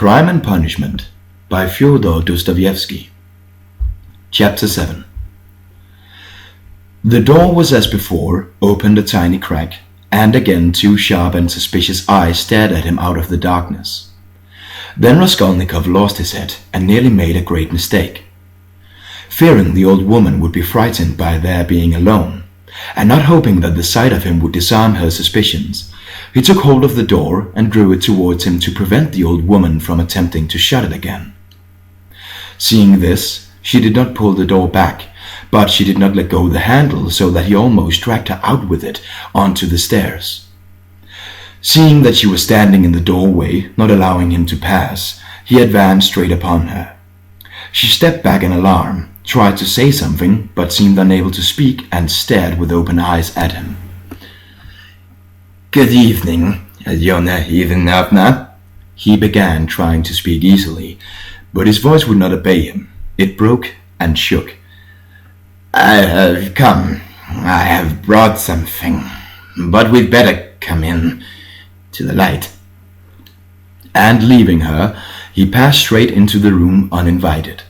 Crime and Punishment by Fyodor Dostojevskij. Chapter 7. The door was as before, opened a tiny crack, and again 2 sharp and suspicious eyes stared at him out of the darkness. Then Raskolnikov lost his head and nearly made a great mistake. Fearing the old woman would be frightened by their being alone, and not hoping that the sight of him would disarm her suspicions, he took hold of the door and drew it towards him to prevent the old woman from attempting to shut it again. Seeing this, she did not pull the door back, but she did not let go the handle, so that he almost dragged her out with it onto the stairs. Seeing that she was standing in the doorway, not allowing him to pass, he advanced straight upon her. She stepped back in alarm, tried to say something, but seemed unable to speak, and stared with open eyes at him. "Good evening, Alyona Ivanovna," he began, trying to speak easily, but his voice would not obey him. It broke and shook. "I have come. I have brought something, but we'd better come in to the light." And leaving her, he passed straight into the room uninvited.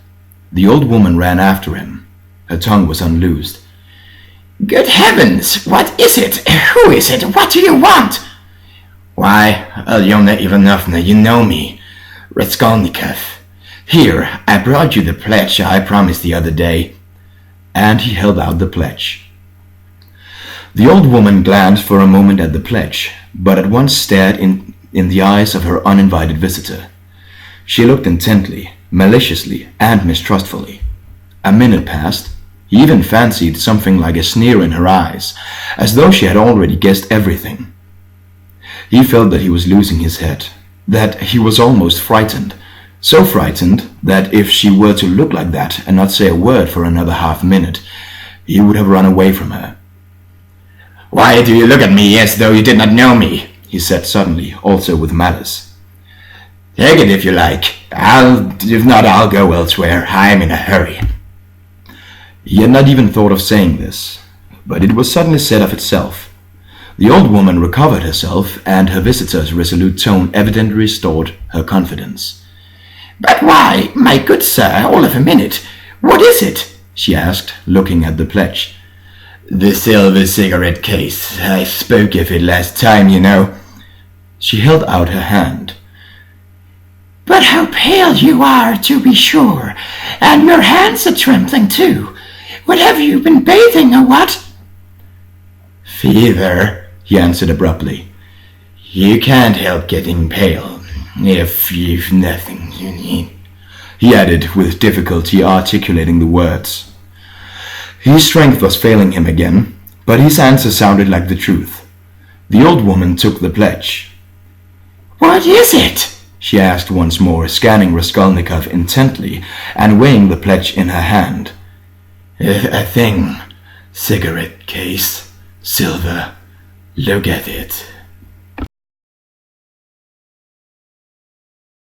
The old woman ran after him. Her tongue was unloosed. "Good heavens! What is it? Who is it? What do you want?" "Why, Alyona Ivanovna, you know me. Raskolnikov. Here, I brought you the pledge I promised the other day." And he held out the pledge. The old woman glanced for a moment at the pledge, but at once stared in the eyes of her uninvited visitor. She looked intently, maliciously, and mistrustfully. A minute passed. He even fancied something like a sneer in her eyes, as though she had already guessed everything. He felt that he was losing his head, that he was almost frightened, so frightened that if she were to look like that and not say a word for another half-minute, he would have run away from her. "Why do you look at me as though you did not know me?" he said suddenly, also with malice. "Take it if you like. If not, I'll go elsewhere. I'm in a hurry." He had not even thought of saying this, but it was suddenly said of itself. The old woman recovered herself, and her visitor's resolute tone evidently restored her confidence. "But why, my good sir, all of a minute? What is it?" she asked, looking at the pledge. "The silver cigarette case. I spoke of it last time, you know." She held out her hand. "But how pale you are, to be sure, and your hands are trembling too. What have you been bathing, or what?" "Fever," he answered abruptly. "You can't help getting pale, if you've nothing you need," he added, with difficulty articulating the words. His strength was failing him again, but his answer sounded like the truth. The old woman took the pledge. "What is it?" she asked once more, scanning Raskolnikov intently and weighing the pledge in her hand. "A thing. Cigarette case. Silver. Look at it."